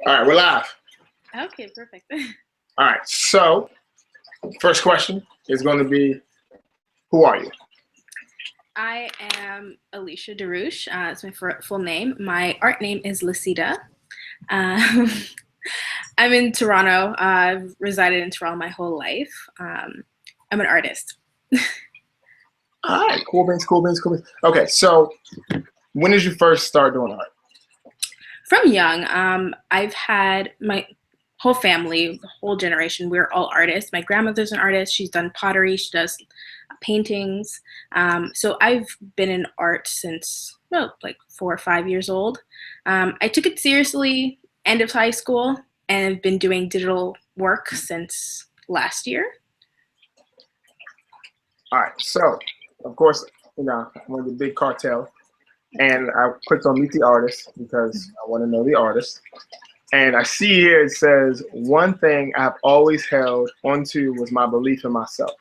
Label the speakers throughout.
Speaker 1: All right, we're live.
Speaker 2: Okay, perfect.
Speaker 1: All right, so first question is going to be, who are you?
Speaker 2: I am Alicia Darush. It's my full name. My art name is Lasida. Um, I'm in Toronto. I've resided in Toronto my whole life. I'm an artist.
Speaker 1: All right, cool beans. Okay, so when did you first start doing art?
Speaker 2: From young, I've had my whole family, the whole generation, we're all artists. My grandmother's an artist. She's done pottery. She does paintings. So I've been in art since like 4 or 5 years old. I took it seriously end of high school and have been doing digital work since last year.
Speaker 1: All right, so of course, I'm in the big cartel, and I clicked on Meet the Artist because I want to know the artist. And I see here it says, one thing I've always held onto was my belief in myself.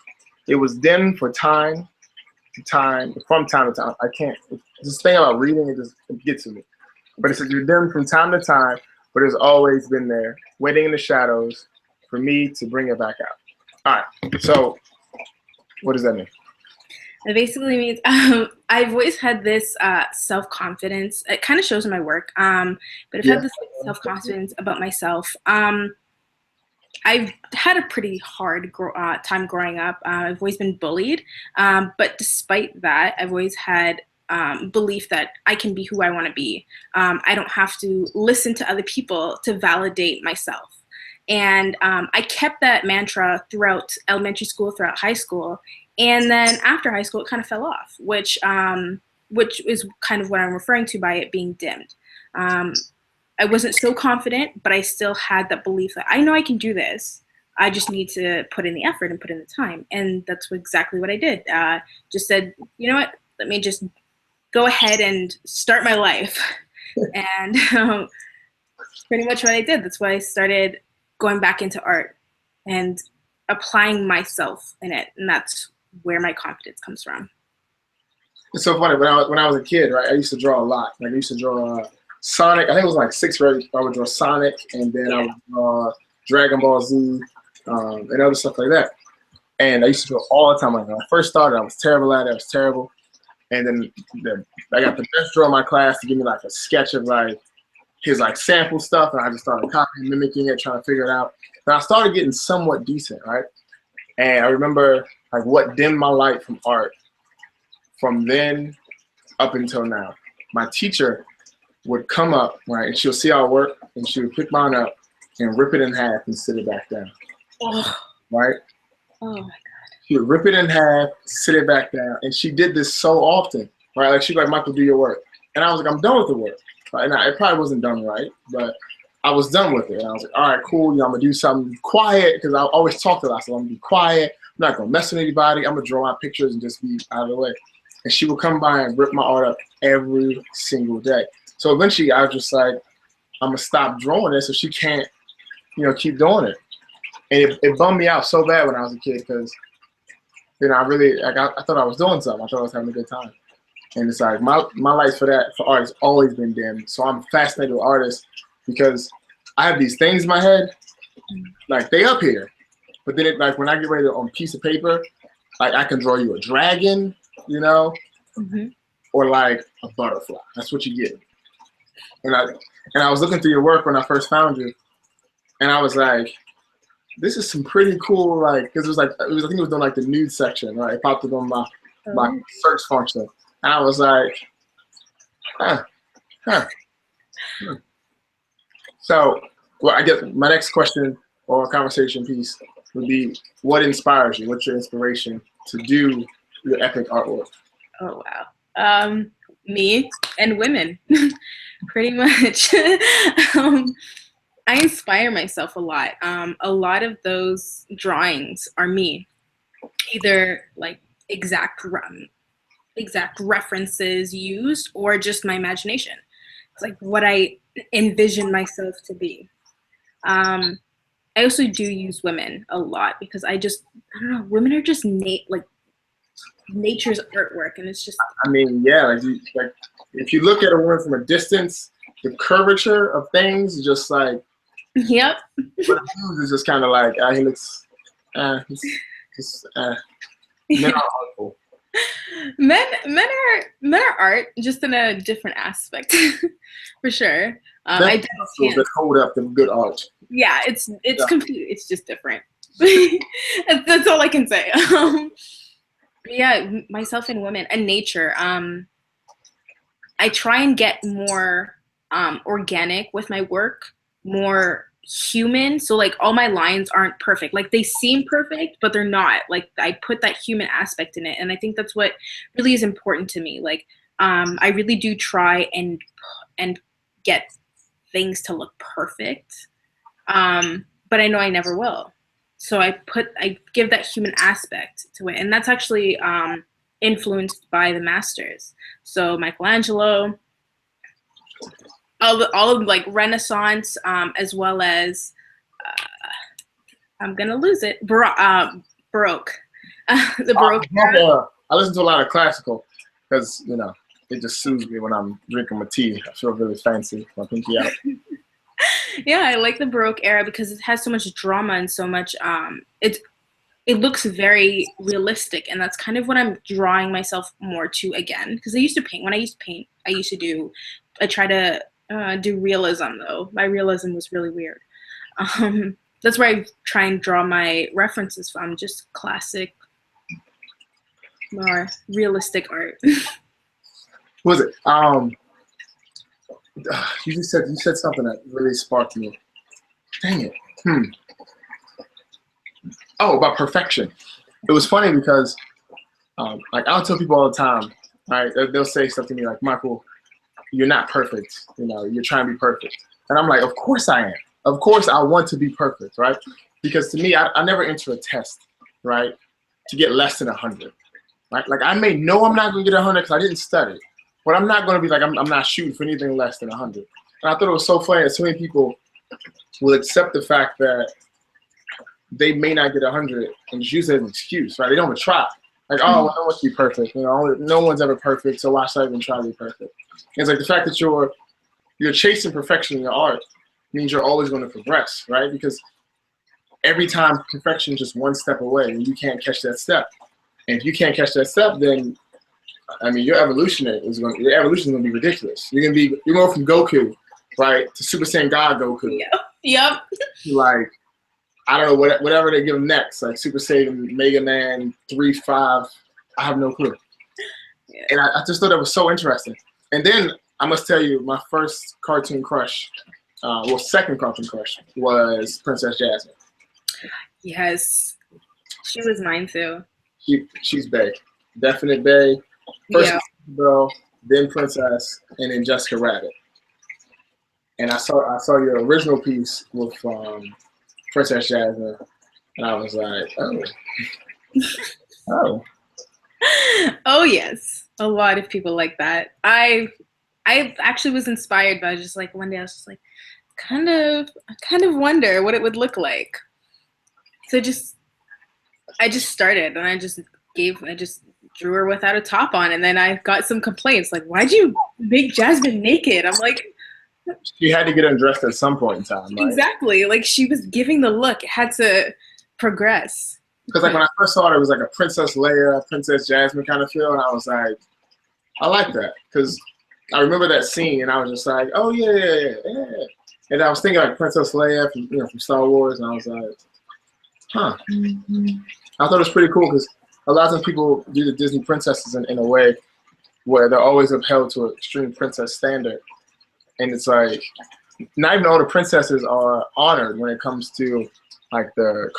Speaker 1: It was dimmed from time to time. I can't, this thing about reading, it gets to me. But it says you're dimmed from time to time, but it's always been there, waiting in the shadows for me to bring it back out. All right, so what does that mean?
Speaker 2: It basically means I've always had this self-confidence. It kind of shows in my work, but I've had this self-confidence about myself. I've had a pretty hard time growing up. I've always been bullied, but despite that, I've always had belief that I can be who I want to be. I don't have to listen to other people to validate myself. And I kept that mantra throughout elementary school, throughout high school. And then after high school, it kind of fell off, which is kind of what I'm referring to by it being dimmed. I wasn't so confident, but I still had that belief that I know I can do this. I just need to put in the effort and put in the time. And that's exactly what I did. Just said, you know what, let me just go ahead and start my life. And pretty much what I did. That's why I started going back into art and applying myself in it. And that's where my confidence comes from.
Speaker 1: It's so funny. When I was a kid, right, I used to draw a lot. Like I used to draw Sonic. I think it was like 6th grade. I would draw Sonic, and then I would draw Dragon Ball Z, and other stuff like that. And I used to draw all the time. Like when I first started, I was terrible at it. I was terrible. And then I got the best drawer in my class to give me like a sketch of like his like sample stuff, and I just started copying, mimicking it, trying to figure it out. And I started getting somewhat decent, right? And I remember like what dimmed my light from art from then up until now. My teacher would come up, right, and she'll see our work, and she would pick mine up and rip it in half and sit it back down.
Speaker 2: Oh.
Speaker 1: Right?
Speaker 2: Oh my God.
Speaker 1: She would rip it in half, sit it back down, and she did this so often, right? Like she'd be like, Michael, do your work. And I was like, I'm done with the work. Right? Now, it probably wasn't done right, but I was done with it. And I was like, all right, cool. I'm gonna do something quiet because I always talk a lot. So I'm gonna be quiet. I'm not gonna mess with anybody. I'm gonna draw my pictures and just be out of the way. And she would come by and rip my art up every single day. So eventually, I was just like, I'm gonna stop drawing it so she can't, keep doing it. And it bummed me out so bad when I was a kid because, I really, I thought I was doing something. I thought I was having a good time. And it's like my life for art has always been dimmed. So I'm fascinated with artists because I have these things in my head, like they up here, but then like when I get ready to, on a piece of paper, like I can draw you a dragon, or like a butterfly. That's what you get. And I was looking through your work when I first found you, and I was like, this is some pretty cool, like, because I think it was doing like the nude section, right? It popped up on my search function. And I was like, huh. So, well, I guess my next question or conversation piece would be, what inspires you? What's your inspiration to do your epic artwork?
Speaker 2: Oh, wow. Me and women, pretty much. I inspire myself a lot. A lot of those drawings are me, either like exact references used or just my imagination. It's like what I envision myself to be. I also do use women a lot because I don't know, women are just nature's artwork, and it's just.
Speaker 1: I mean, yeah, like if you look at a woman from a distance, the curvature of things, just like
Speaker 2: Yep.
Speaker 1: but dudes is just kind of like he looks, he's just men are artful.
Speaker 2: Men are art, just in a different aspect, for sure. I just can't.
Speaker 1: That hold up the good art.
Speaker 2: Yeah, it's complete. It's just different. That's all I can say. Yeah, myself and women and nature. I try and get more organic with my work, more human. So like all my lines aren't perfect. Like they seem perfect, but they're not. Like I put that human aspect in it, and I think that's what really is important to me. Like I really do try and get things to look perfect, but I know I never will. So I give that human aspect to it, and that's actually influenced by the masters. So Michelangelo, all of like Renaissance, as well as I'm gonna lose it, Baroque, the Baroque era.
Speaker 1: I listen to a lot of classical because it just soothes me when I'm drinking my tea. I feel really fancy, my pinky out.
Speaker 2: Yeah, I like the Baroque era because it has so much drama and so much. It looks very realistic, and that's kind of what I'm drawing myself more to again. Because I used to paint. When I used to paint, I try to do realism though. My realism was really weird. That's where I try and draw my references from, just classic, more realistic art.
Speaker 1: What was it? You said something that really sparked me. Dang it. Oh, about perfection. It was funny because, like, I'll tell people all the time, right? They'll say stuff to me like, Michael, you're not perfect. You're trying to be perfect. And I'm like, of course I am. Of course I want to be perfect, right? Because to me, I never enter a test, right, to get less than 100, right? Like, I may know I'm not going to get 100 because I didn't study. But I'm not going to be like, I'm not shooting for anything less than 100. And I thought it was so funny that so many people will accept the fact that they may not get 100 and just use it as an excuse, right? They don't even try. Like, oh, well, no one's be perfect. No one's ever perfect, so why should I even try to be perfect? And it's like the fact that you're chasing perfection in your art means you're always going to progress, right? Because every time perfection is just one step away, and you can't catch that step. And if you can't catch that step, then your evolution is going to be ridiculous. You're going from Goku, right, to Super Saiyan God Goku.
Speaker 2: Yep.
Speaker 1: Like, I don't know, whatever they give him next, like Super Saiyan Mega Man 3-5. I have no clue. Yeah. And I just thought that was so interesting. And then I must tell you, my first cartoon crush, second cartoon crush was Princess Jasmine. Yes,
Speaker 2: she was mine too.
Speaker 1: She's bae, definite bae. First girl, then Princess, and then Jessica Rabbit. And I saw your original piece with Princess Jasmine, and I was like,
Speaker 2: oh yes, a lot of people like that. I actually was inspired by just like one day I was just like, I kind of wonder what it would look like. So I just started, and I just drew her without a top on, and then I got some complaints like, why'd you make Jasmine naked? I'm like,
Speaker 1: she had to get undressed at some point in time, right?
Speaker 2: Exactly. Like, she was giving the look. It had to progress.
Speaker 1: Because like when I first saw it, it was like a Princess Leia, Princess Jasmine kind of feel, and I was like, I like that. Because I remember that scene, and I was just like, oh yeah. And I was thinking like Princess Leia from Star Wars, and I was like, huh. I thought it was pretty cool because a lot of times people do the Disney princesses in a way where they're always upheld to an extreme princess standard. And it's like, not even all the princesses are honored when it comes to like the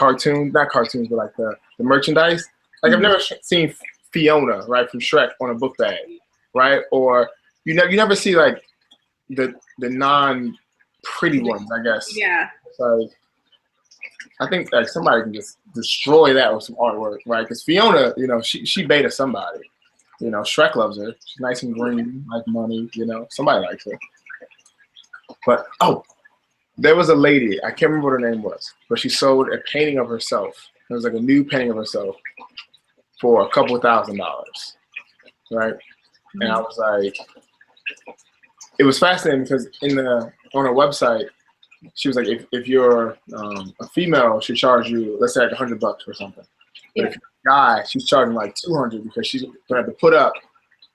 Speaker 1: not cartoons, but like the merchandise. Like I've never seen Fiona, right, from Shrek on a book bag, right? Or you never see like the non-pretty ones, I guess.
Speaker 2: Yeah.
Speaker 1: It's like, I think like somebody can just destroy that with some artwork, right? Because Fiona, she beta somebody. Shrek loves her. She's nice and green, like money. Somebody likes her. But there was a lady, I can't remember what her name was, but she sold a painting of herself. It was like a new painting of herself for a couple $1,000s, right? And I was like, it was fascinating because on her website, she was like, if you're a female, she'll charge you, let's say like $100 or something. But if you're a guy, she's charging like 200 because she's gonna have to put up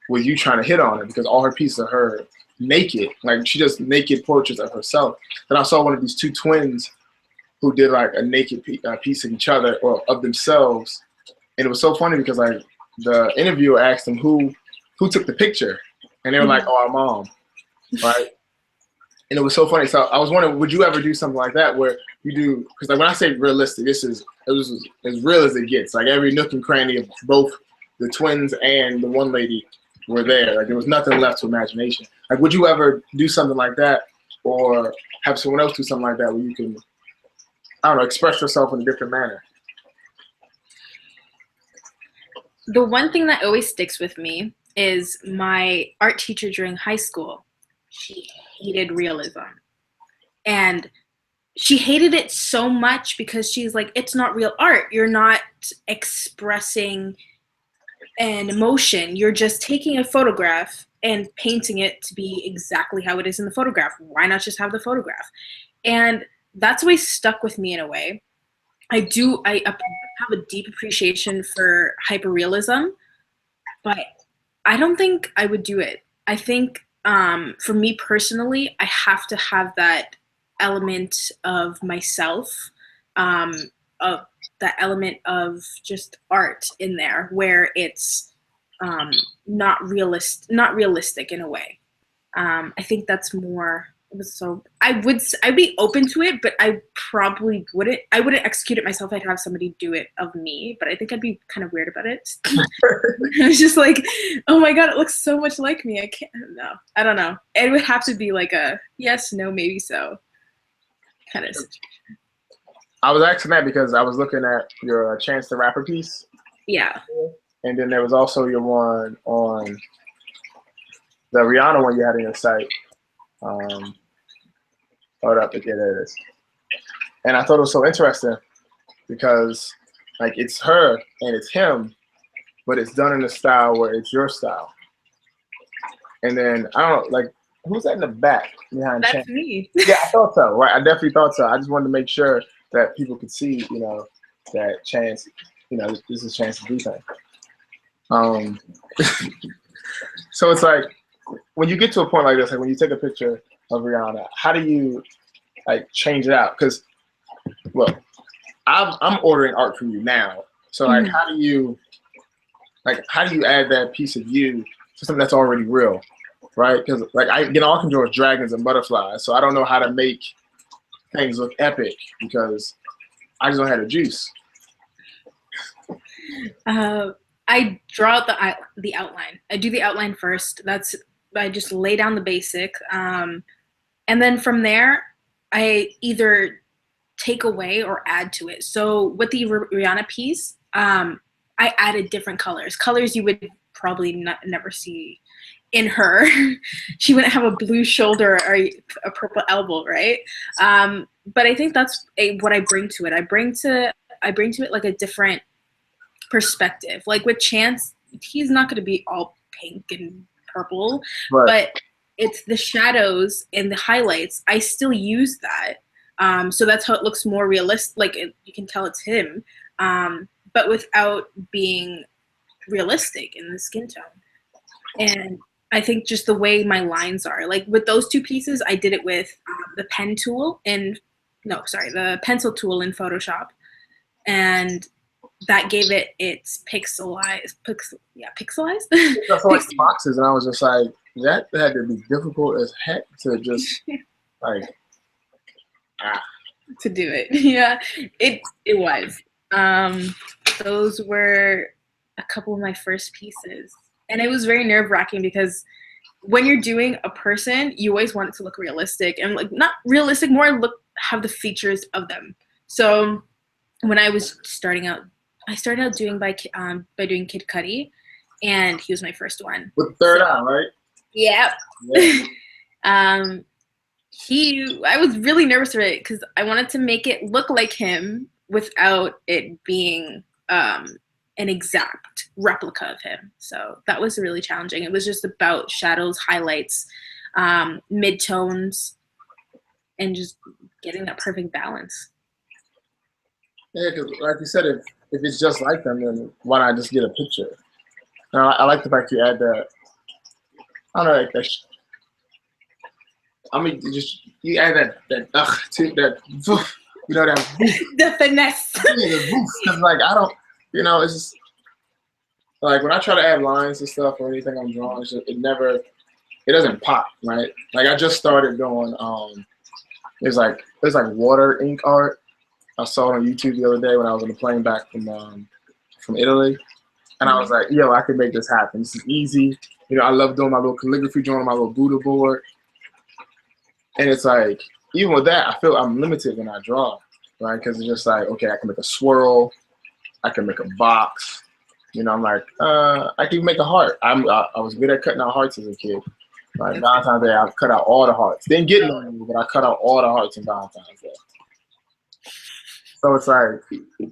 Speaker 1: with you trying to hit on her because all her pieces are her naked, like she does naked portraits of herself. Then I saw one of these two twins who did like a naked piece of each other or of themselves, and it was so funny because like the interviewer asked them who took the picture, and they were like, "Oh, our mom," right? And it was so funny. So I was wondering, would you ever do something like that where you do? Because like when I say realistic, this is as real as it gets. Like every nook and cranny of both the twins and the one lady were there. Like there was nothing left to imagination. Like would you ever do something like that, or have someone else do something like that where you can, I don't know, express yourself in a different manner?
Speaker 2: The one thing that always sticks with me is my art teacher during high school. She hated realism. And she hated it so much because she's like, it's not real art. You're not expressing an emotion. You're just taking a photograph and painting it to be exactly how it is in the photograph. Why not just have the photograph? And that's always stuck with me in a way. I have a deep appreciation for hyperrealism, but I don't think I would do it. I think for me personally, I have to have that element of myself, of that element of just art in there where it's not realistic in a way. I think that's more. So I'd be open to it, but I probably wouldn't. I wouldn't execute it myself. I'd have somebody do it of me, but I think I'd be kind of weird about it. It's just like, oh my god, it looks so much like me. I can't. No, I don't know. It would have to be like a yes, no, maybe so kind of situation.
Speaker 1: I was asking that because I was looking at your Chance the Rapper piece.
Speaker 2: Yeah.
Speaker 1: And then there was also your one on the Rihanna one you had in your site. Hold up, yeah, there it is. And I thought it was so interesting because like it's her and it's him, but it's done in a style where it's your style. And then I don't know, like who's that in the back behind
Speaker 2: That's
Speaker 1: Chance?
Speaker 2: me.
Speaker 1: Yeah, I thought so. Right, I definitely thought so. I just wanted to make sure that people could see, you know, that Chance, you know, this is Chance's defense. So it's like when you get to a point like this, like when you take a picture of Rihanna, how do you like change it out? Because look, I'm ordering art from you now, so like how do you add that piece of you to something that's already real, right? Because like all I can draw is dragons and butterflies, so I don't know how to make things look epic because I just don't have the juice.
Speaker 2: I draw out the outline. I do the outline first. I just lay down the basic, and then from there, I either take away or add to it. So with the Rihanna piece, I added different colors you would probably never see in her. She wouldn't have a blue shoulder or a purple elbow, right? But I think that's what I bring to it. I bring to it like a different perspective. Like with Chance, he's not going to be all pink and purple,
Speaker 1: Right.
Speaker 2: but it's the shadows and the highlights. I still use that. So that's how it looks more realistic. Like you can tell it's him, but without being realistic in the skin tone. And I think just the way my lines are, like with those two pieces, I did it with the the pencil tool in Photoshop, and that gave it its pixelized.
Speaker 1: That's like boxes, and I was just like, that had to be difficult as heck to just like
Speaker 2: to do it. Yeah, it was. Those were a couple of my first pieces, and it was very nerve-wracking because when you're doing a person, you always want it to look realistic, and like not realistic, more have the features of them. So when I was starting out, I started out doing by doing Kid Cudi, and he was my first one.
Speaker 1: With Third Eye, right?
Speaker 2: Yeah. I was really nervous for it because I wanted to make it look like him without it being an exact replica of him. So that was really challenging. It was just about shadows, highlights, mid-tones, and just getting that perfect balance.
Speaker 1: Yeah, because like you said, if it's just like them, then why not just get a picture? Now, I like the fact you add that. I don't know, like that. I mean, you add that to that, you know, that
Speaker 2: the finesse.
Speaker 1: Yeah, the boof. Because like I don't, it's just like when I try to add lines and stuff or anything I'm drawing, it doesn't pop, right? Like I just started doing there's like water ink art. I saw it on YouTube the other day when I was on the plane back from Italy, and I was like, yo, I could make this happen. This is easy. I love doing my little calligraphy drawing on my little Buddha board. And it's like, even with that, I feel I'm limited when I draw, right? Because it's just like, okay, I can make a swirl, I can make a box. I'm like, I can make a heart. I was good at cutting out hearts as a kid. Like Valentine's Day, I cut out all the hearts. Didn't get none, but I cut out all the hearts in Valentine's Day. So it's like, I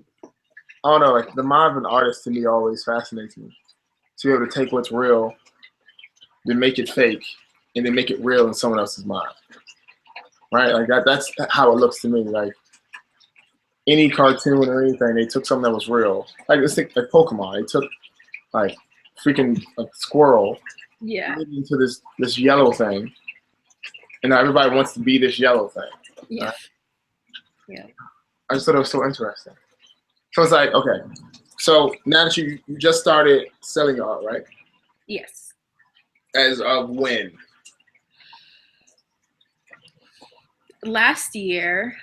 Speaker 1: don't know, like the mind of an artist to me always fascinates me. To be able to take what's real, then make it fake, and then make it real in someone else's mind. Right? Like that's how it looks to me. Like any cartoon or anything, they took something that was real. Like let's think like Pokemon. They took like freaking a squirrel into this yellow thing. And now everybody wants to be this yellow thing.
Speaker 2: Yeah.
Speaker 1: Right?
Speaker 2: Yeah.
Speaker 1: I just thought it was so interesting. So it's like, okay. So now that you just started selling your art, right?
Speaker 2: Yes.
Speaker 1: As of when?
Speaker 2: Last year,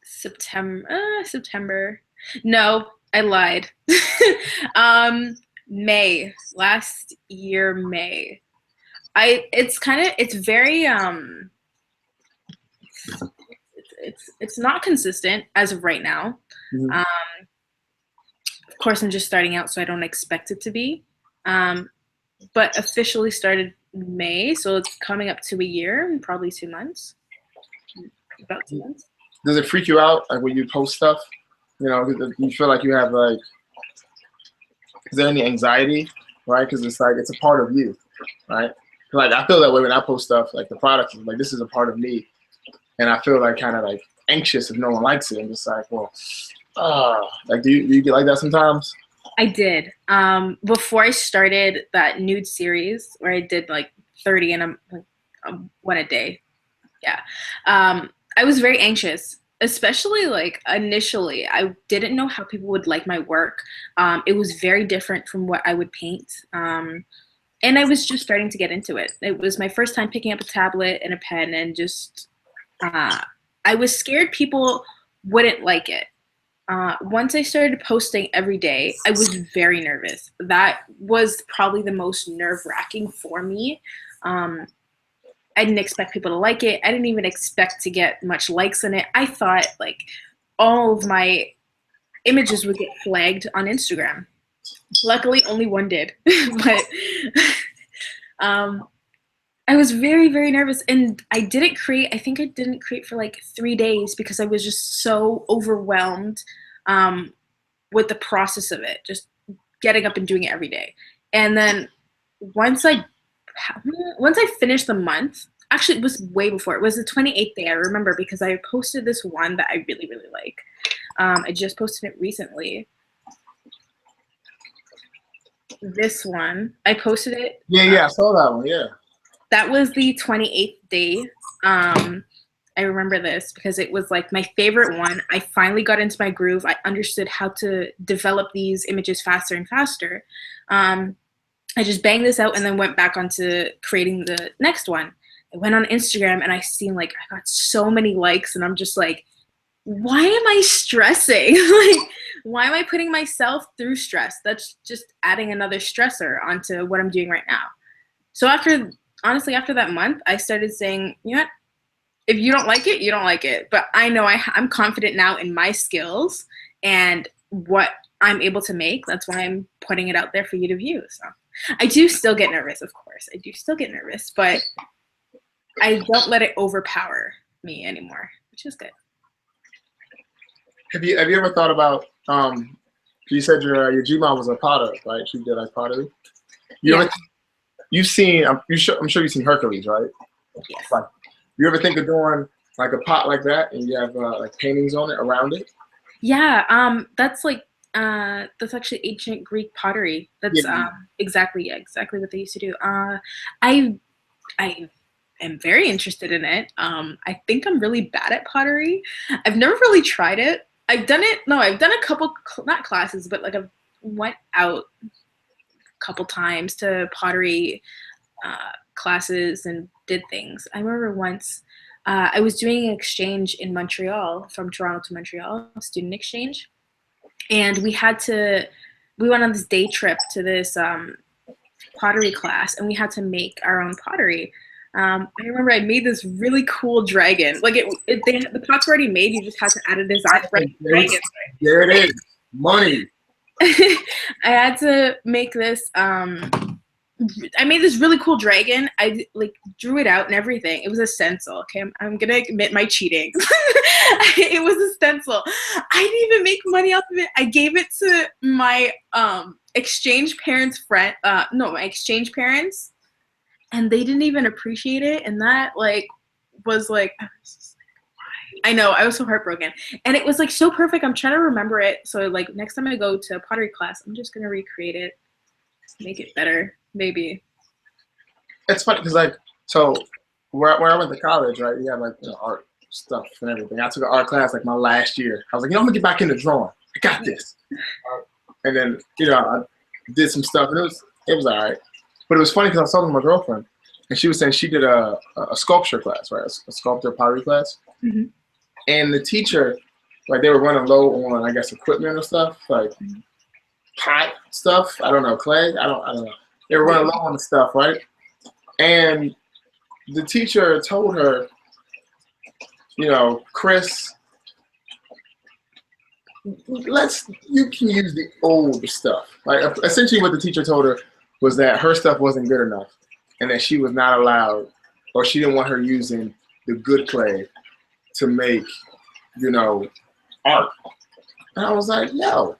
Speaker 2: September. No, I lied. May. Last year, May. It's very it's not consistent as of right now.
Speaker 1: Mm-hmm.
Speaker 2: Of course, I'm just starting out, so I don't expect it to be. But officially started May, so it's coming up to a year and probably 2 months. About 2 months.
Speaker 1: Does it freak you out like when you post stuff? Do you feel like you have like, is there any anxiety, right? Because it's like it's a part of you, right? Like I feel that way when I post stuff. Like the product is like this is a part of me, and I feel like kind of like anxious if no one likes it. I'm just like, well, like do you get like that sometimes?
Speaker 2: I did. Before I started that nude series where I did like 30 and one a day. Yeah. I was very anxious, especially like initially. I didn't know how people would like my work. It was very different from what I would paint. And I was just starting to get into it. It was my first time picking up a tablet and a pen, and just I was scared people wouldn't like it. Once I started posting every day, I was very nervous. That was probably the most nerve-wracking for me. I didn't expect people to like it. I didn't even expect to get much likes on it. I thought like all of my images would get flagged on Instagram. Luckily, only one did. But I was very, very nervous. And I think I didn't create for like 3 days because I was just so overwhelmed with the process of it, just getting up and doing it every day. And then once I finished the month, actually it was way before, it was the 28th day, I remember, because I posted this one that I really, really like. I just posted it recently. This one, I posted it.
Speaker 1: Yeah, I saw that one, yeah.
Speaker 2: That was the 28th day. I remember this because it was like my favorite one. I finally got into my groove. I understood how to develop these images faster and faster. I just banged this out and then went back onto creating the next one. I went on Instagram and I seen like I got so many likes, and I'm just like, why am I stressing? Like, why am I putting myself through stress? That's just adding another stressor onto what I'm doing right now. So after that month, I started saying, you know what? If you don't like it, you don't like it. But I know I'm confident now in my skills and what I'm able to make. That's why I'm putting it out there for you to view. So I do still get nervous, of course. I do still get nervous, but I don't let it overpower me anymore, which is good.
Speaker 1: Have you ever thought about? You said your Gmom was a potter, right? She did like pottery. You've seen? I'm sure you've seen Hercules, right?
Speaker 2: Yes.
Speaker 1: Like, you ever think of doing like a pot like that, and you have like paintings on it around it?
Speaker 2: Yeah, that's actually ancient Greek pottery. That's
Speaker 1: Yeah.
Speaker 2: exactly what they used to do. I I am very interested in it. I think I'm really bad at pottery. I've never really tried it. I've done it. No, I've done a couple, not classes, but like I've went out a couple times to pottery classes and did things. I remember once I was doing an exchange in Montreal, from Toronto to Montreal, a student exchange, and we went on this day trip to this pottery class, and we had to make our own pottery. I remember I made this really cool dragon. Like the pots were already made. You just had to add a design for a dragon.
Speaker 1: There it is, money.
Speaker 2: I had to make this. I made this really cool dragon. I like drew it out and everything. It was a stencil. Okay, I'm gonna admit my cheating. It was a stencil. I didn't even make money off of it. I gave it to my exchange parents' friend. No, my exchange parents, and they didn't even appreciate it. And that was like, I know, I was so heartbroken. And it was like so perfect. I'm trying to remember it. So like next time I go to a pottery class, I'm just gonna recreate it, make it better. Maybe.
Speaker 1: It's funny because like, so where I went to college, right? You have like, art stuff and everything. I took an art class like my last year. I was like, I'm gonna get back into drawing. I got this. And then I did some stuff, and it was all right. But it was funny because I was talking to my girlfriend, and she was saying she did a sculpture class, right? A sculptor pottery class.
Speaker 2: Mm-hmm.
Speaker 1: And the teacher, like, they were running low on, I guess, equipment or stuff, like pot stuff. I don't know, clay. I don't know. They were running low on the stuff, right? And the teacher told her, Chris, you can use the old stuff. Like, essentially what the teacher told her was that her stuff wasn't good enough, and that she was not allowed, or she didn't want her using the good clay to make, art. And I was like, yo.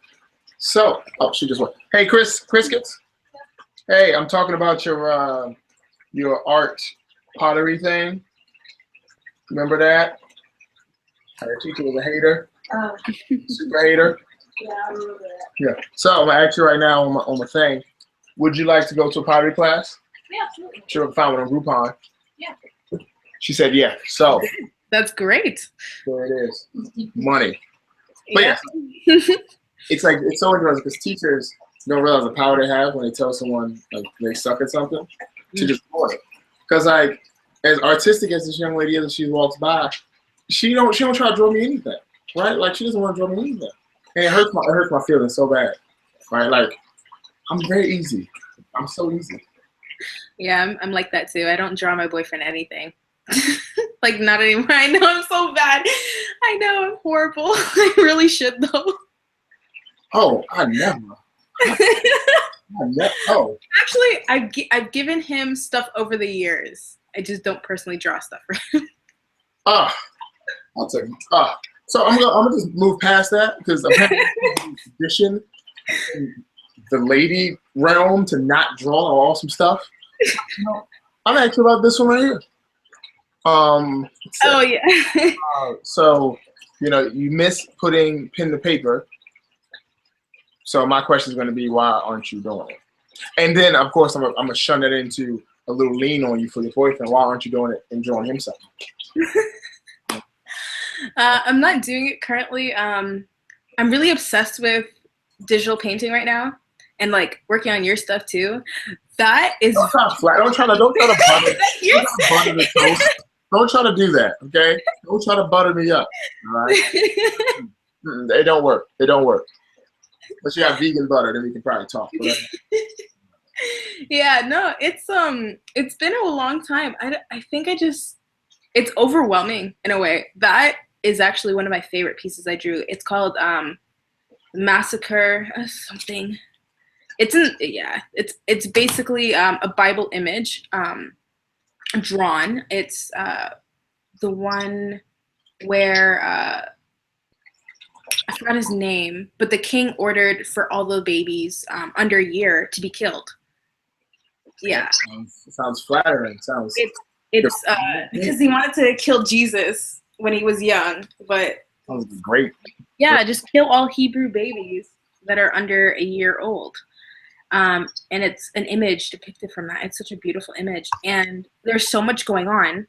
Speaker 1: So, she just went, hey, Criskets. Hey, I'm talking about your art pottery thing. Remember that? Our teacher was a hater. Super hater.
Speaker 3: Yeah, I remember that.
Speaker 1: Yeah. So I'm gonna ask you right now on my thing. Would you like to go to a pottery class?
Speaker 3: Yeah, absolutely.
Speaker 1: Sure, found one on Groupon.
Speaker 3: Yeah.
Speaker 1: She said, yeah. So
Speaker 2: That's great.
Speaker 1: there it is. Money. But yeah, it's so interesting because teachers don't realize the power they have when they tell someone like they suck at something to just do it. Because like, as artistic as this young lady is, and she walks by, she don't try to draw me anything, right? Like, she doesn't want to draw me anything, and it hurts my feelings so bad, right? Like, I'm very easy. I'm so easy.
Speaker 2: Yeah, I'm like that too. I don't draw my boyfriend anything. Like, not anymore. I know I'm so bad. I know I'm horrible. I really should though.
Speaker 1: Oh, I never. Oh.
Speaker 2: Actually, I've given him stuff over the years. I just don't personally draw stuff for him.
Speaker 1: I'll take. So I'm gonna just move past that because apparently tradition in the lady realm to not draw awesome stuff. I'm actually about this one right here.
Speaker 2: Oh yeah.
Speaker 1: So you miss putting pen to paper. So my question is going to be, why aren't you doing it? And then, of course, I'm gonna shun it into a little lean on you for your boyfriend. Why aren't you doing it and drawing him something?
Speaker 2: I'm not doing it currently. I'm really obsessed with digital painting right now, and like working on your stuff too. That is.
Speaker 1: Don't try to butter the toast. Don't try to do that, okay? Don't try to butter me up. All right? They don't work. They don't work. But you have vegan butter, then we can probably talk.
Speaker 2: Yeah, no, it's been a long time. I think it's overwhelming in a way. That is actually one of my favorite pieces I drew. It's called Massacre something. It's basically a Bible image drawn. It's the one where I forgot his name, but the king ordered for all the babies under a year to be killed. Yeah.
Speaker 1: Sounds flattering.
Speaker 2: It's because he wanted to kill Jesus when he was young, but
Speaker 1: that was great.
Speaker 2: yeah, just kill all Hebrew babies that are under a year old. And it's an image depicted from that. It's such a beautiful image, and there's so much going on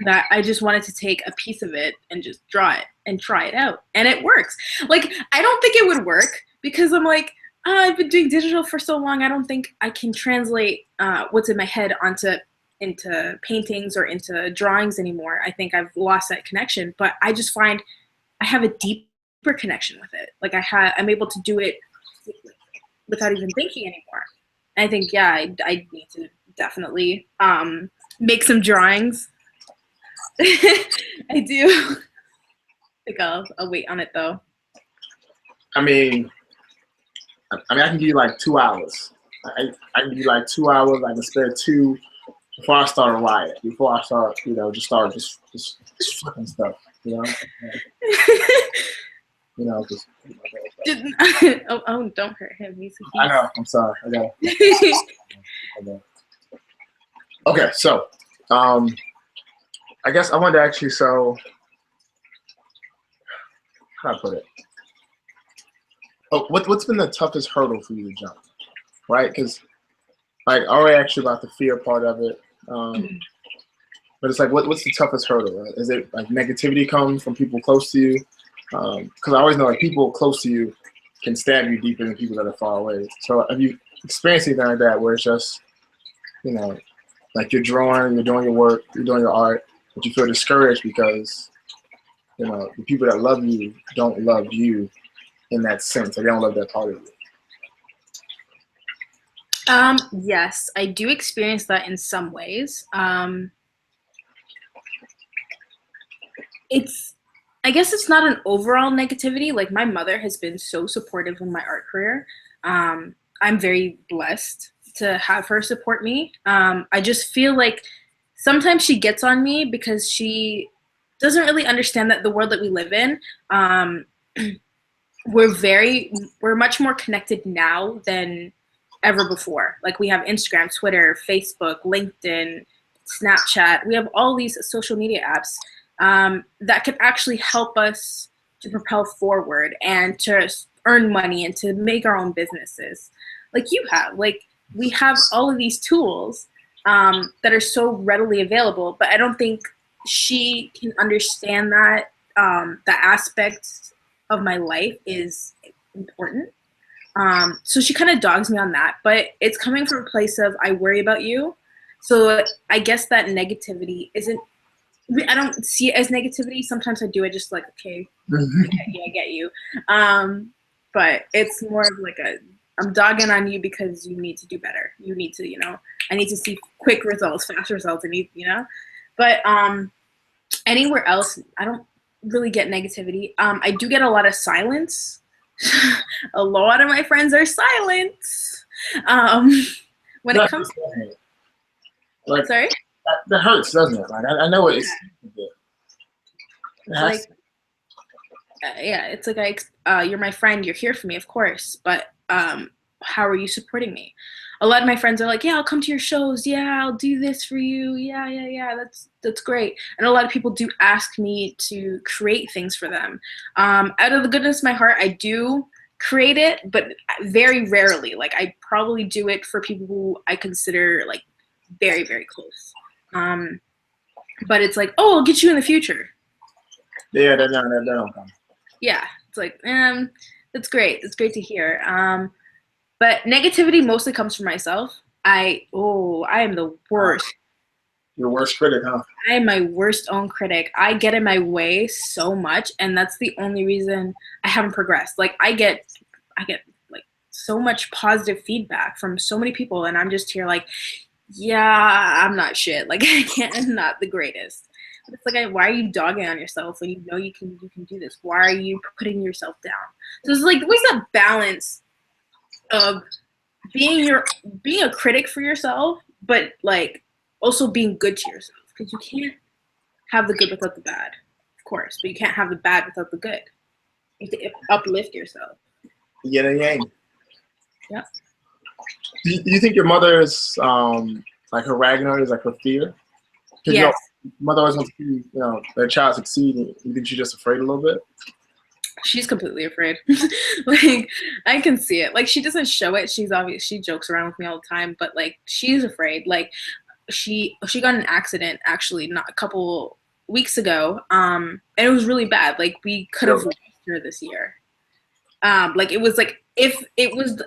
Speaker 2: that I just wanted to take a piece of it and just draw it and try it out, and it works. Like, I don't think it would work because I'm like, I've been doing digital for so long. I don't think I can translate what's in my head into paintings or into drawings anymore. I think I've lost that connection, but I just find I have a deeper connection with it. Like I'm able to do it without even thinking anymore. And I think, yeah, I need to definitely make some drawings. I do. I think I'll wait on it though.
Speaker 1: I mean, I can give you like 2 hours. I can give you like 2 hours. I can spare 2 before I start a riot. Before I start, just flipping stuff. Just.
Speaker 2: Oh, don't hurt him.
Speaker 1: I know. I'm sorry. I got it. Okay, so I guess I wanted to ask you. So, how do I put it? Oh, what's been the toughest hurdle for you to jump? Right? Because, like, I already asked you about the fear part of it. But it's like, what's the toughest hurdle? Right? Is it like negativity comes from people close to you? Because I always know like people close to you can stab you deeper than people that are far away. So have you experienced anything like that where it's just, like you're drawing, you're doing your work, you're doing your art, but you feel discouraged because, the people that love you don't love you in that sense. They don't love that part of you.
Speaker 2: Yes, I do experience that in some ways. I guess it's not an overall negativity. Like, my mother has been so supportive in my art career. I'm very blessed to have her support me. I just feel like sometimes she gets on me because she doesn't really understand that the world that we live in, we're much more connected now than ever before. Like, we have Instagram, Twitter, Facebook, LinkedIn, Snapchat. We have all these social media apps that can actually help us to propel forward and to earn money and to make our own businesses. Like you have, like we have all of these tools that are so readily available, but I don't think she can understand that the aspect of my life is important. So she kind of dogs me on that, but it's coming from a place of I worry about you. So I guess that negativity isn't, I don't see it as negativity. Sometimes I do. I just like, okay, I get you. But it's more of like I'm dogging on you because you need to do better. You need to, I need to see quick results, fast results, and But anywhere else, I don't really get negativity. I do get a lot of silence. A lot of my friends are silent. When it comes to
Speaker 1: like,
Speaker 2: sorry?
Speaker 1: That hurts, doesn't it? Like I know it is.
Speaker 2: Like, yeah, it's like you're my friend, you're here for me, of course, but how are you supporting me? A lot of my friends are like, yeah, I'll come to your shows, yeah, I'll do this for you, yeah, that's great. And a lot of people do ask me to create things for them. Out of the goodness of my heart, I do create it, but very rarely. Like, I probably do it for people who I consider like very, very close. But it's like, oh, I'll get you in the future.
Speaker 1: Yeah, that don't come.
Speaker 2: Yeah, it's like, that's great. That's great to hear. But negativity mostly comes from myself. I am the worst.
Speaker 1: Your worst critic, huh?
Speaker 2: I am my worst own critic. I get in my way so much, and that's the only reason I haven't progressed. Like, I get like so much positive feedback from so many people, and I'm just here like, yeah, I'm not shit. Like, I'm not the greatest. But it's like, why are you dogging on yourself when you know you can do this? Why are you putting yourself down? So it's like, what's that balance of being a critic for yourself, but like also being good to yourself? Because you can't have the good without the bad, of course, but you can't have the bad without the good. You have to uplift yourself.
Speaker 1: Yin and yang.
Speaker 2: Yeah.
Speaker 1: Do you think your mother is like her Ragnar is like her fear? Because
Speaker 2: Yes.
Speaker 1: mother always wants to see their child succeed. And you think she's just afraid a little bit?
Speaker 2: She's completely afraid. Like, I can see it. Like, she doesn't show it. She jokes around with me all the time, but like, she's afraid. Like, she got in an accident actually not a couple weeks ago. And it was really bad. Like, we could have lost her this year. Like, it was like if it was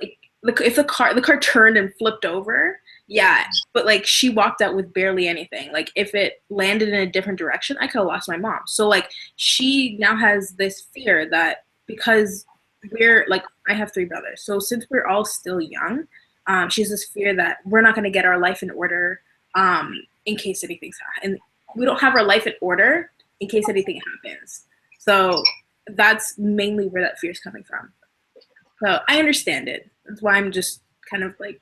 Speaker 2: like if the car turned and flipped over, yeah. But like, she walked out with barely anything. Like, if it landed in a different direction, I could have lost my mom. So like, she now has this fear that because we're like, I have 3 brothers, so since we're all still young, she has this fear that we're not going to get our life in order in case anything's and we don't have our life in order in case anything happens. So that's mainly where that fear is coming from. So I understand it. That's why I'm just kind of like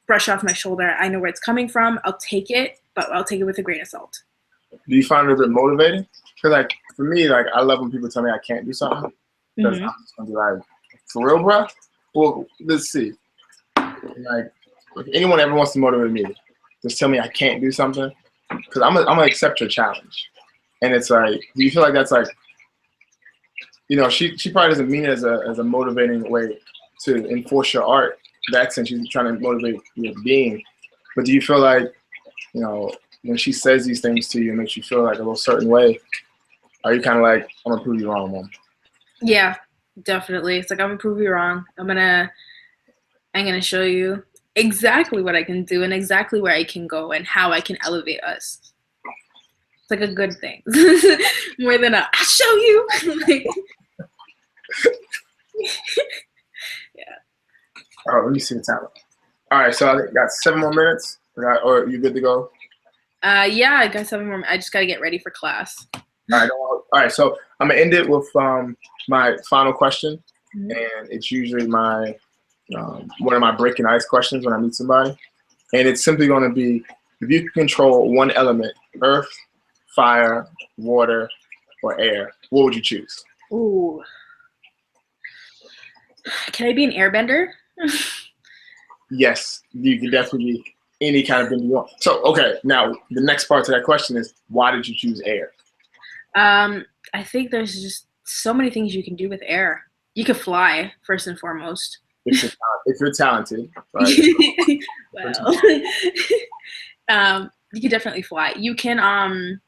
Speaker 2: brush off my shoulder. I know where it's coming from. I'll take it, but I'll take it with a grain of salt.
Speaker 1: Do you find it a bit motivating? Because like for me, like I love when people tell me I can't do something. Because I'm just gonna be like, for real, bro? Well, let's see. Like, if anyone ever wants to motivate me, just tell me I can't do something. Because I'm gonna accept your challenge. And it's like, do you feel like that's like, she probably doesn't mean it as a motivating way to enforce your art. That sense, she's trying to motivate your being. But do you feel like, when she says these things to you, it makes you feel like a little certain way? Are you kind of like, I'm gonna prove you wrong, Mom?
Speaker 2: Yeah, definitely. It's like, I'm gonna prove you wrong. I'm gonna show you exactly what I can do and exactly where I can go and how I can elevate us. It's like a good thing. More than I'll show you. Like, yeah.
Speaker 1: Oh, let me see the time. All right, so I think got 7 more minutes. Or are you good to go?
Speaker 2: Yeah, I got 7 more. I just gotta get ready for class.
Speaker 1: All right. So I'm gonna end it with my final question, and it's usually my one of my breaking ice questions when I meet somebody, and it's simply going to be, if you could control one element, earth, fire, water, or air, what would you choose?
Speaker 2: Ooh. Can I be an airbender?
Speaker 1: Yes, you can definitely be any kind of bender you want. So, okay, now the next part to that question is, why did you choose air?
Speaker 2: I think there's just so many things you can do with air. You could fly, first and foremost.
Speaker 1: If you're talented, right?
Speaker 2: Well, you could definitely fly. You can,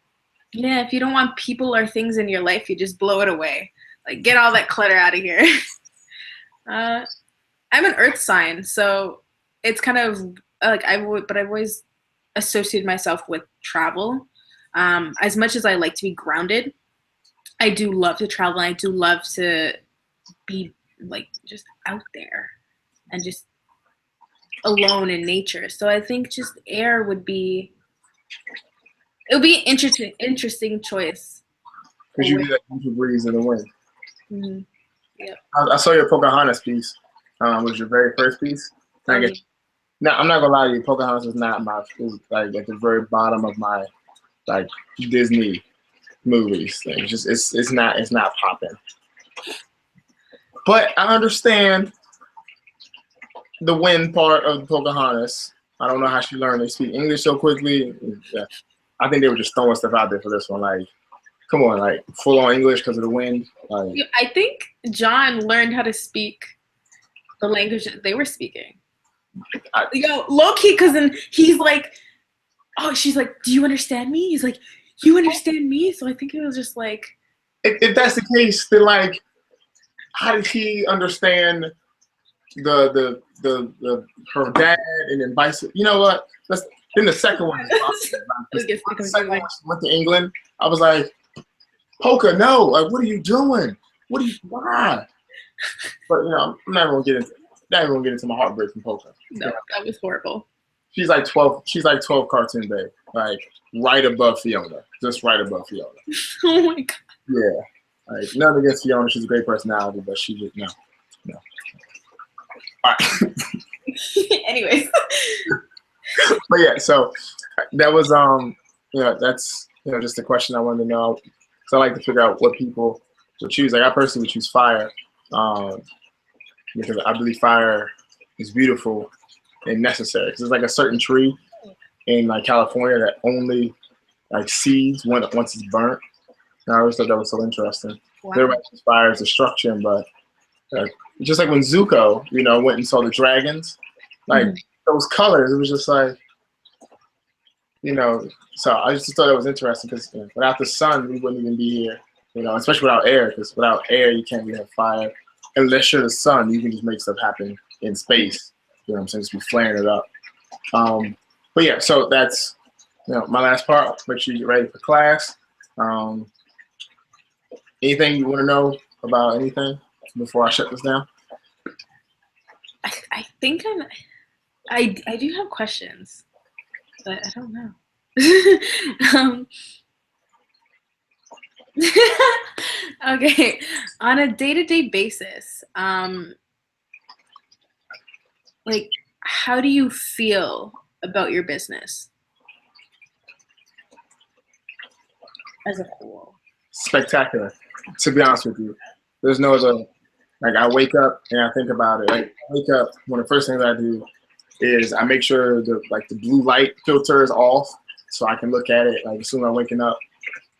Speaker 2: if you don't want people or things in your life, you just blow it away. Like, get all that clutter out of here. I'm an earth sign, so it's kind of like I've always associated myself with travel. As much as I like to be grounded, I do love to travel. And I do love to be like just out there and just alone in nature. So I think just air would be an interesting choice.
Speaker 1: Because you do that gentle breeze in the wind.
Speaker 2: Mm-hmm. Yep.
Speaker 1: I saw your Pocahontas piece. Was your very first piece. Now I'm not gonna lie to you, Pocahontas was not like at the very bottom of my like Disney movies thing. It's not popping. But I understand the wind part of Pocahontas. I don't know how she learned to speak English so quickly. Yeah. I think they were just throwing stuff out there for this one. Like, come on, like full on English because of the wind. Like,
Speaker 2: I think John learned how to speak the language that they were speaking. Low key, because then he's like, oh, she's like, do you understand me? He's like, you understand me? So I think it was just like,
Speaker 1: if that's the case, then like, how did he understand the her dad and then vice? You know what? Then the second one. The second one went to England. I was like, Polka, no! Like, what are you doing? Why? But I'm never gonna get into my heartbreak from Polka.
Speaker 2: No, that was horrible.
Speaker 1: She's like 12. She's like 12 cartoon babe, like right above Fiona, just right above Fiona.
Speaker 2: Oh my god.
Speaker 1: Yeah, like nothing against Fiona. She's a great personality, but she just no. All right.
Speaker 2: Anyways.
Speaker 1: But yeah, so that was that's just a question I wanted to know. So I like to figure out what people would choose. Like I personally would choose fire, because I believe fire is beautiful and necessary. Because there's like a certain tree in like California that only like seeds once it's burnt. And I always thought that was so interesting.
Speaker 2: Wow.
Speaker 1: Everybody inspires destruction, but just like when Zuko, went and saw the dragons, like those colors, it was just like, so I just thought that was interesting because without the sun, we wouldn't even be here, especially without air, because without air, you can't really have fire. Unless you're the sun, you can just make stuff happen in space. You know what I'm saying? Just be flaring it up. But yeah, so that's my last part. Make sure you get ready for class. Anything you want to know about anything before I shut this down?
Speaker 2: I think I do have questions, but I don't know. Okay, on a day-to-day basis, like, how do you feel about your business as a whole?
Speaker 1: Spectacular, to be honest with you. There's no other. Like, I wake up and I think about it. Like, I wake up, one of the first things I do is I make sure the blue light filter is off so I can look at it. Like, as soon as I'm waking up,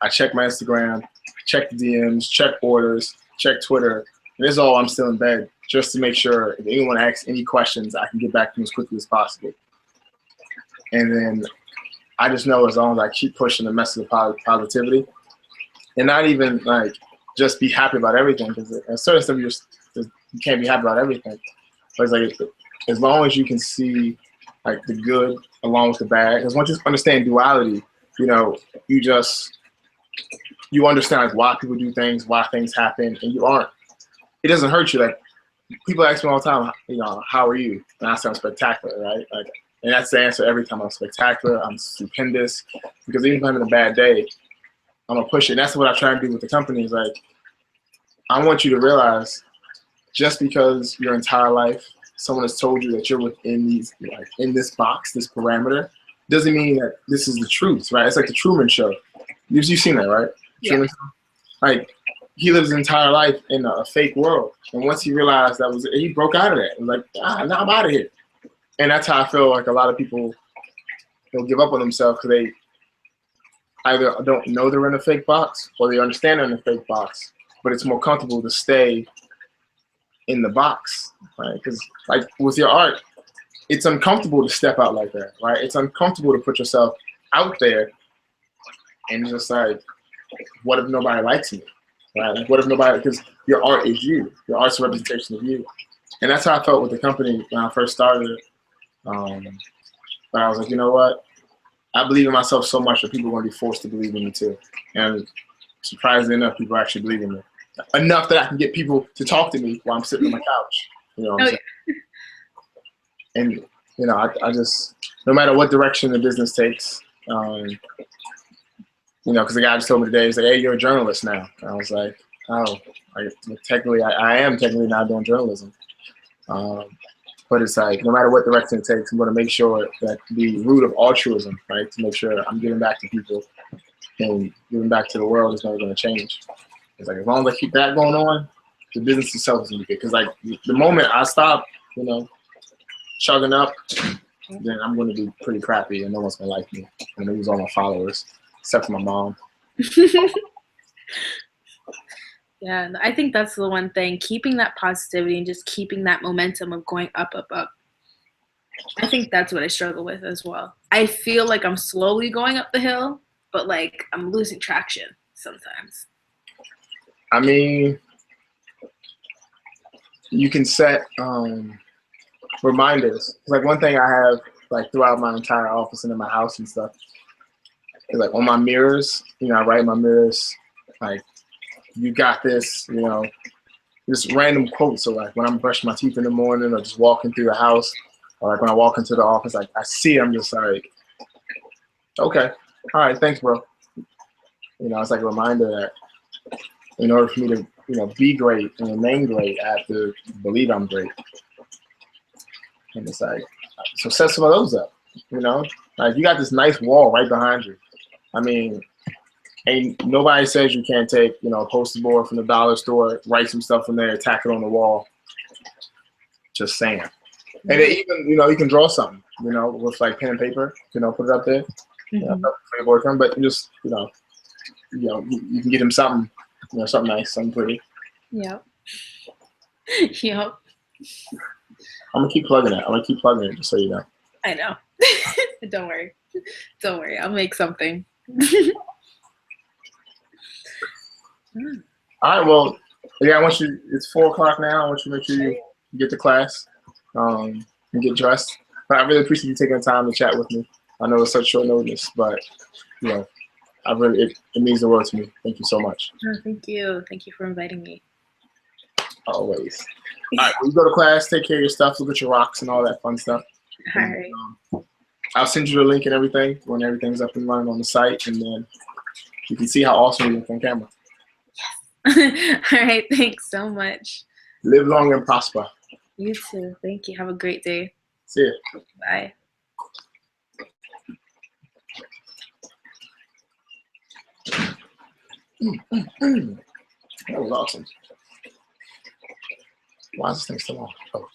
Speaker 1: I check my Instagram, check the DMs, check orders, check Twitter. And this is all I'm still in bed, just to make sure if anyone asks any questions, I can get back to them as quickly as possible. And then I just know as long as I keep pushing the message of positivity, and not even like just be happy about everything, because at certain stuff you can't be happy about everything. But it's like, as long as you can see like the good along with the bad, because once you understand duality, you understand like why people do things, why things happen, and it doesn't hurt you. Like, people ask me all the time, how are you? And I say I'm spectacular, right? Like, and that's the answer every time. I'm spectacular, I'm stupendous, because even if I'm having a bad day, I'm gonna push it. And that's what I try to do with the company. Is like, I want you to realize, just because your entire life someone has told you that you're within in this box, this parameter, doesn't mean that this is the truth, right? It's like the Truman Show. You've seen that, right?
Speaker 2: Yeah.
Speaker 1: Truman Show? Like, he lives his entire life in a fake world, and once he realized that was it, he broke out of that. He was like, now I'm out of here. And that's how I feel like a lot of people, they'll give up on themselves because they either don't know they're in a fake box or they understand they're in a fake box, but it's more comfortable to stay in the box, right? Because like with your art, it's uncomfortable to step out like that, right? It's uncomfortable to put yourself out there and just like, what if nobody likes me, right? Like, what if nobody, because your art is you. Your art's a representation of you. And that's how I felt with the company when I first started. But I was like, you know what? I believe in myself so much that people are going to be forced to believe in me too. And surprisingly enough, people actually believe in me. Enough that I can get people to talk to me while I'm sitting on my couch. You know what I'm saying? And, I just, no matter what direction the business takes, because the guy just told me today, he's like, hey, you're a journalist now. And I was like, oh, technically, I am technically not doing journalism. But it's like, no matter what direction it takes, I'm going to make sure that the root of altruism, right, to make sure I'm giving back to people and giving back to the world is never going to change. It's like, as long as I keep that going on, the business itself is going to be good. Because, like, the moment I stop, chugging up, then I'm going to be pretty crappy and no one's going to like me. I'm going to lose all my followers, except for my mom.
Speaker 2: Yeah, I think that's the one thing, keeping that positivity and just keeping that momentum of going up, up, up. I think that's what I struggle with as well. I feel like I'm slowly going up the hill, but like I'm losing traction sometimes.
Speaker 1: I mean, you can set reminders. Like, one thing I have like throughout my entire office and in my house and stuff is like on my mirrors, I write in my mirrors like, you got this, just random quotes. So like when I'm brushing my teeth in the morning or just walking through the house, or like when I walk into the office, like I see it, I'm just like, okay, all right, thanks, bro. It's like a reminder that in order for me to, be great and remain great, I have to believe I'm great. And it's like, so set some of those up, like you got this nice wall right behind you. I mean, ain't nobody says you can't take, a poster board from the dollar store, write some stuff in there, tack it on the wall. Just saying. And then even, you can draw something, with like pen and paper, put it up there. for your boyfriend, but just you can get him something, something nice, something pretty.
Speaker 2: Yep. Yep.
Speaker 1: I'm gonna keep plugging it, just so you know.
Speaker 2: I know. Don't worry. Don't worry. I'll make something.
Speaker 1: All right. Well, yeah. It's 4:00 now. I want you to make sure you get to class, and get dressed. But I really appreciate you taking the time to chat with me. I know it's such short notice, but it means the world to me. Thank you so much.
Speaker 2: Oh, thank you. Thank you for inviting me.
Speaker 1: Always. All right. Well, you go to class. Take care of your stuff. Look at your rocks and all that fun stuff.
Speaker 2: All right.
Speaker 1: I'll send you the link and everything when everything's up and running on the site, and then you can see how awesome you look on camera.
Speaker 2: Yes. All right. Thanks so much.
Speaker 1: Live long and prosper.
Speaker 2: You too. Thank you. Have a great day.
Speaker 1: See ya.
Speaker 2: Bye.
Speaker 1: That was awesome. Why is this thing still on? Oh.